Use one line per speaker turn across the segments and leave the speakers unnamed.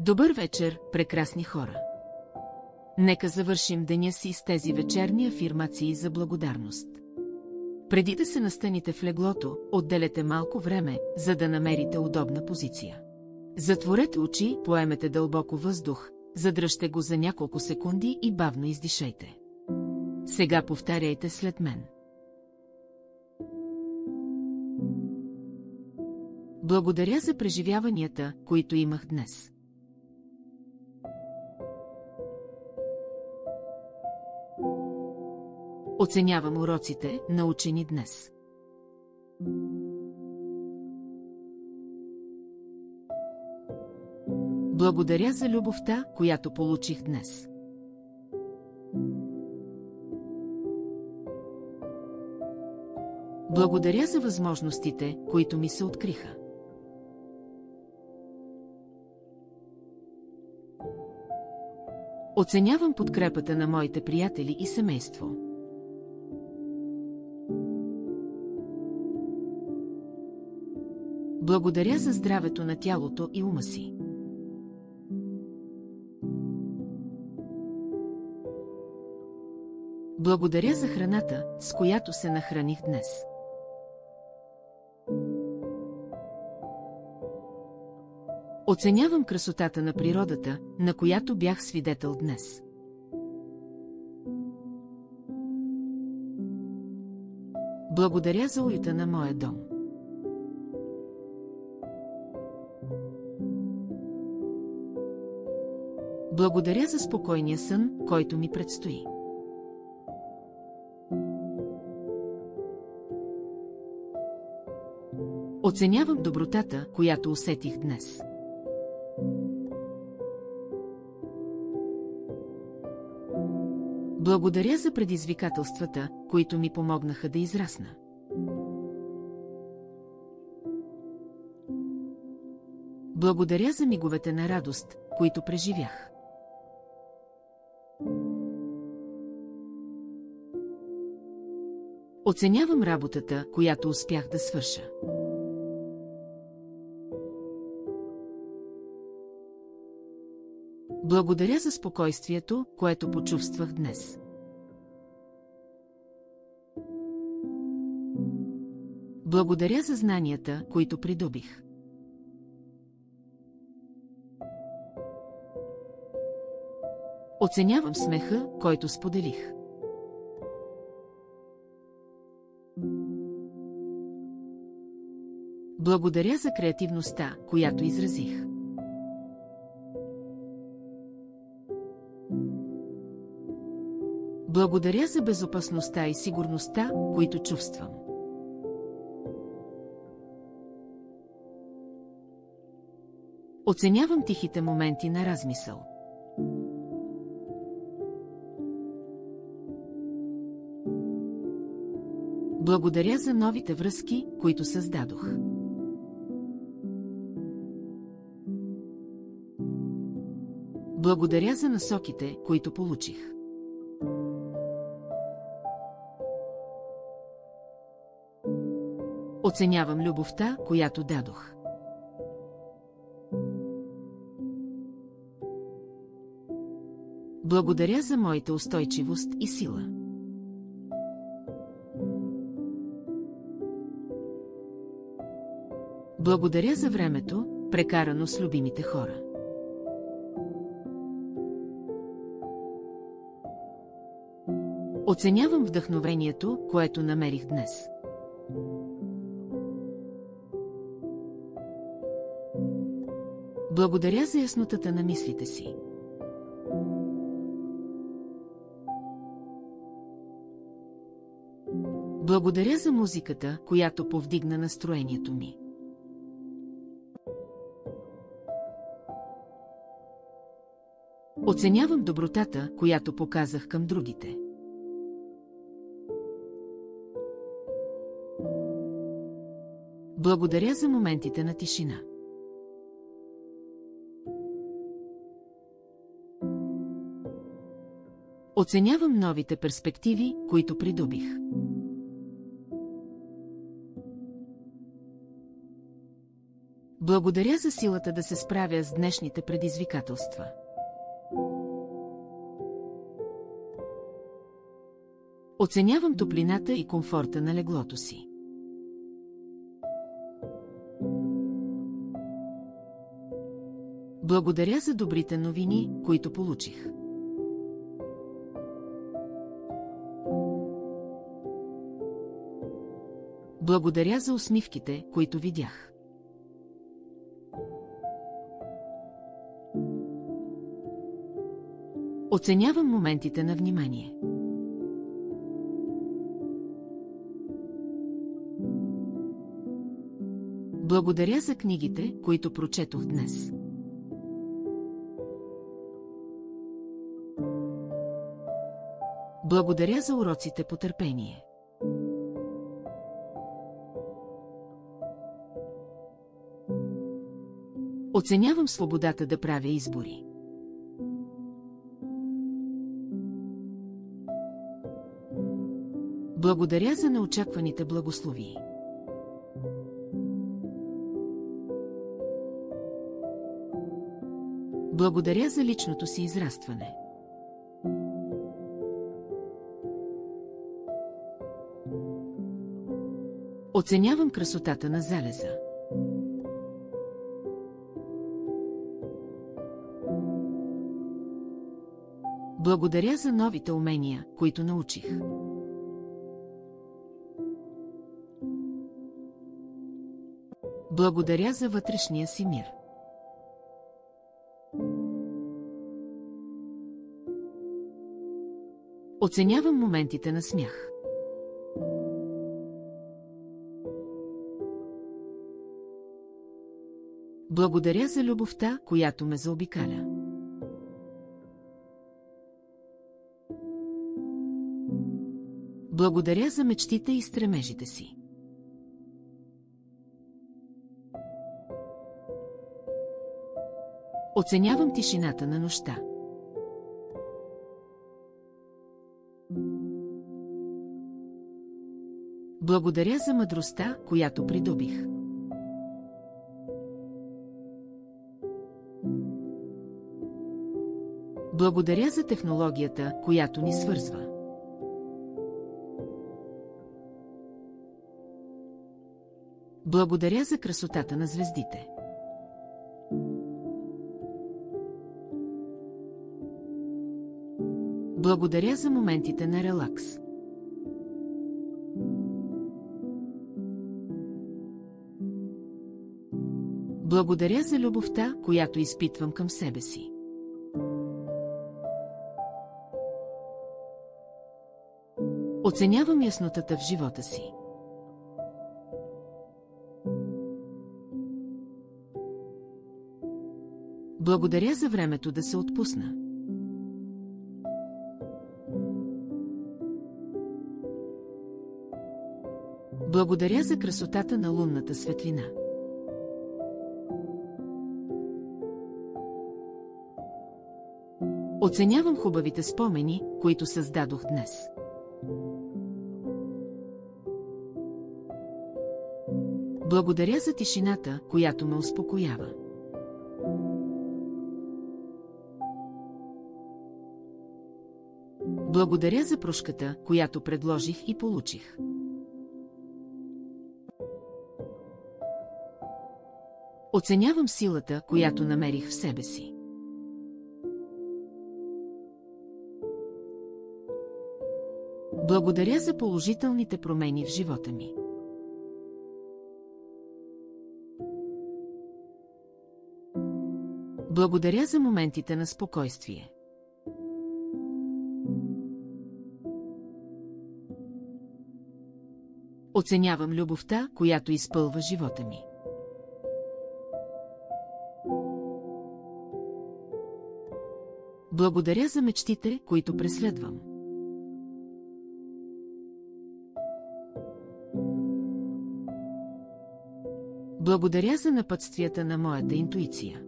Добър вечер, прекрасни хора! Нека завършим деня си с тези вечерни афирмации за благодарност. Преди да се настаните в леглото, отделете малко време, за да намерите удобна позиция. Затворете очи, поемете дълбоко въздух, задръжте го за няколко секунди и бавно издишайте. Сега повтаряйте след мен. Благодаря за преживяванията, които имах днес. Оценявам уроците, научени днес. Благодаря за любовта, която получих днес. Благодаря за възможностите, които ми се откриха. Оценявам подкрепата на моите приятели и семейство. Благодаря за здравето на тялото и ума си. Благодаря за храната, с която се нахраних днес. Оценявам красотата на природата, на която бях свидетел днес. Благодаря за уюта на моя дом. Благодаря за спокойния сън, който ми предстои. Оценявам добротата, която усетих днес. Благодаря за предизвикателствата, които ми помогнаха да израсна. Благодаря за миговете на радост, които преживях. Оценявам работата, която успях да свърша. Благодаря за спокойствието, което почувствах днес. Благодаря за знанията, които придобих. Оценявам смеха, който споделих. Благодаря за креативността, която изразих. Благодаря за безопасността и сигурността, които чувствам. Оценявам тихите моменти на размисъл. Благодаря за новите връзки, които създадох. Благодаря за насоките, които получих. Оценявам любовта, която дадох. Благодаря за моята устойчивост и сила. Благодаря за времето, прекарано с любимите хора. Оценявам вдъхновението, което намерих днес. Благодаря за яснотата на мислите си. Благодаря за музиката, която повдигна настроението ми. Оценявам добротата, която показах към другите. Благодаря за моментите на тишина. Оценявам новите перспективи, които придобих. Благодаря за силата да се справя с днешните предизвикателства. Оценявам топлината и комфорта на леглото си. Благодаря за добрите новини, които получих. Благодаря за усмивките, които видях. Оценявам моментите на внимание. Благодаря за книгите, които прочетох днес. Благодаря за уроците по търпение. Оценявам свободата да правя избори. Благодаря за неочакваните благословии. Благодаря за личното си израстване. Оценявам красотата на залеза. Благодаря за новите умения, които научих. Благодаря за вътрешния си мир. Оценявам моментите на смях. Благодаря за любовта, която ме заобикаля. Благодаря за мечтите и стремежите си. Оценявам тишината на нощта. Благодаря за мъдростта, която придобих. Благодаря за технологията, която ни свързва. Благодаря за красотата на звездите. Благодаря за моментите на релакс. Благодаря за любовта, която изпитвам към себе си. Оценявам яснотата в живота си. Благодаря за времето да се отпусна. Благодаря за красотата на лунната светлина. Оценявам хубавите спомени, които създадох днес. Благодаря за тишината, която ме успокоява. Благодаря за прошката, която предложих и получих. Оценявам силата, която намерих в себе си. Благодаря за положителните промени в живота ми. Благодаря за моментите на спокойствие. Оценявам любовта, която изпълва живота ми. Благодаря за мечтите, които преследвам. Благодаря за напътствията на моята интуиция.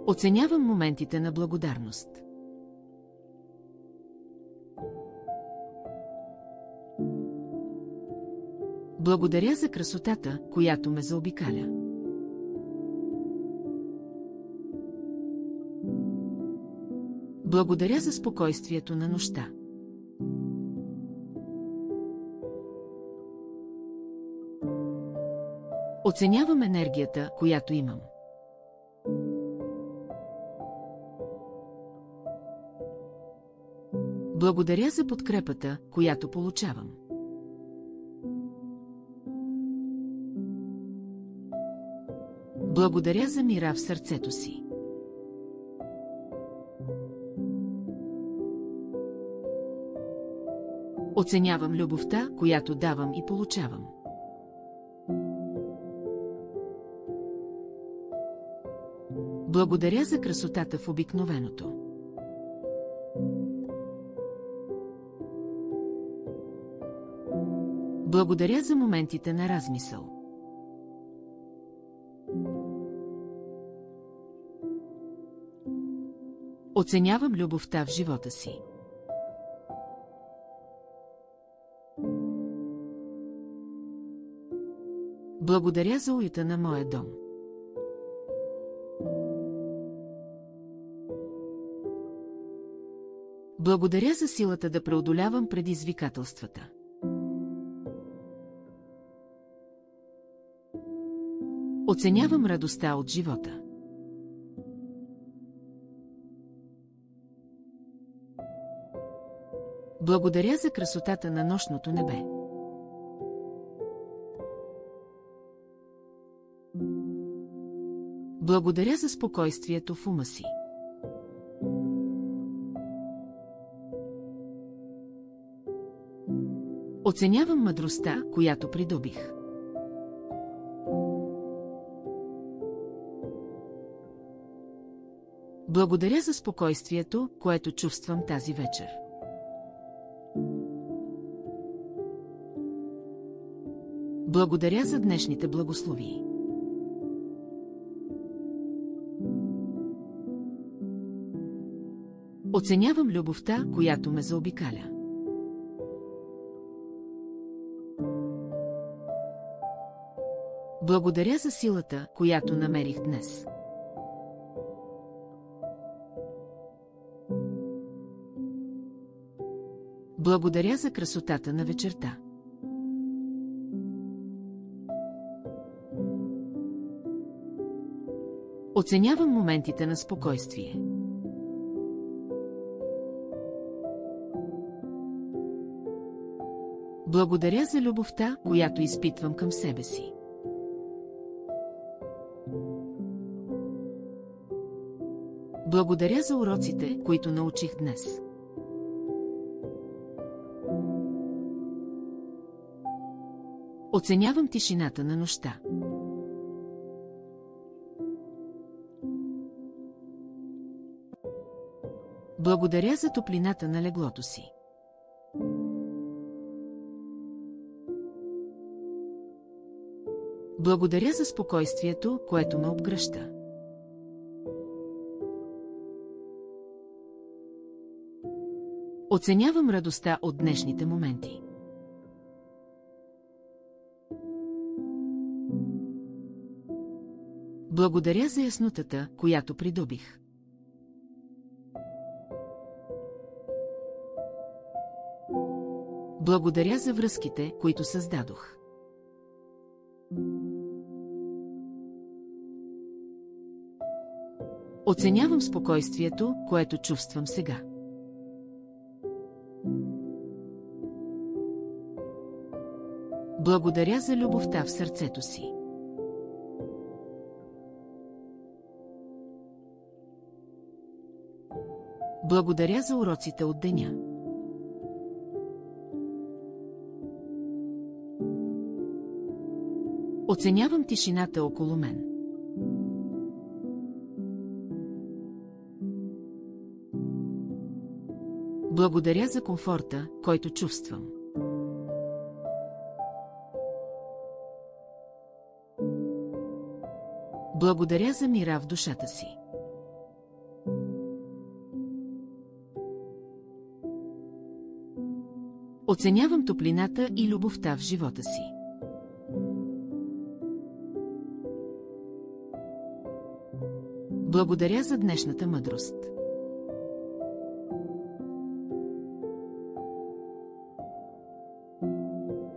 Оценявам моментите на благодарност. Благодаря за красотата, която ме заобикаля. Благодаря за спокойствието на нощта. Оценявам енергията, която имам. Благодаря за подкрепата, която получавам. Благодаря за мира в сърцето си. Оценявам любовта, която давам и получавам. Благодаря за красотата в обикновеното. Благодаря за моментите на размисъл. Оценявам любовта в живота си. Благодаря за уюта на моя дом. Благодаря за силата да преодолявам предизвикателствата. Оценявам радостта от живота. Благодаря за красотата на нощното небе. Благодаря за спокойствието в ума си. Оценявам мъдростта, която придобих. Благодаря за спокойствието, което чувствам тази вечер. Благодаря за днешните благословии. Оценявам любовта, която ме заобикаля. Благодаря за силата, която намерих днес. Благодаря за красотата на вечерта. Оценявам моментите на спокойствие. Благодаря за любовта, която изпитвам към себе си. Благодаря за уроците, които научих днес. Оценявам тишината на нощта. Благодаря за топлината на леглото си. Благодаря за спокойствието, което ме обгръща. Оценявам радостта от днешните моменти. Благодаря за яснотата, която придобих. Благодаря за връзките, които създадох. Оценявам спокойствието, което чувствам сега. Благодаря за любовта в сърцето си. Благодаря за уроците от деня. Оценявам тишината около мен. Благодаря за комфорта, който чувствам. Благодаря за мира в душата си. Оценявам топлината и любовта в живота си. Благодаря за днешната мъдрост.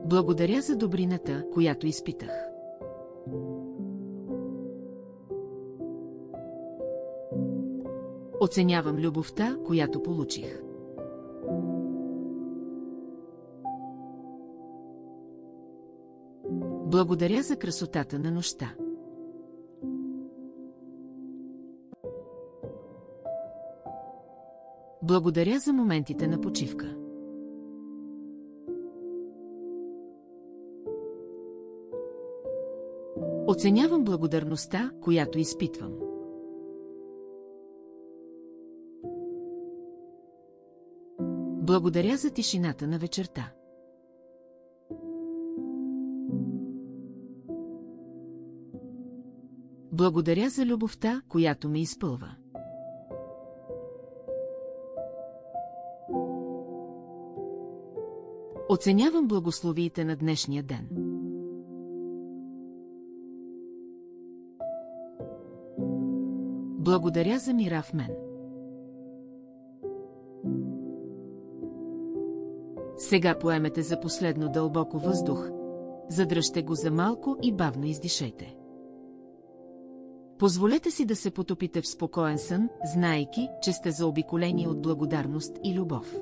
Благодаря за добрината, която изпитах. Оценявам любовта, която получих. Благодаря за красотата на нощта. Благодаря за моментите на почивка. Оценявам благодарността, която изпитвам. Благодаря за тишината на вечерта. Благодаря за любовта, която ме изпълва. Оценявам благословиите на днешния ден. Благодаря за мира в мен. Сега поемете за последно дълбоко въздух, задръжте го за малко и бавно издишайте. Позволете си да се потопите в спокоен сън, знаейки, че сте заобиколени от благодарност и любов.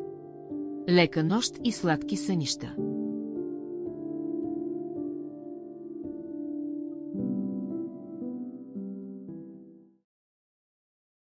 Лека нощ и сладки сънища.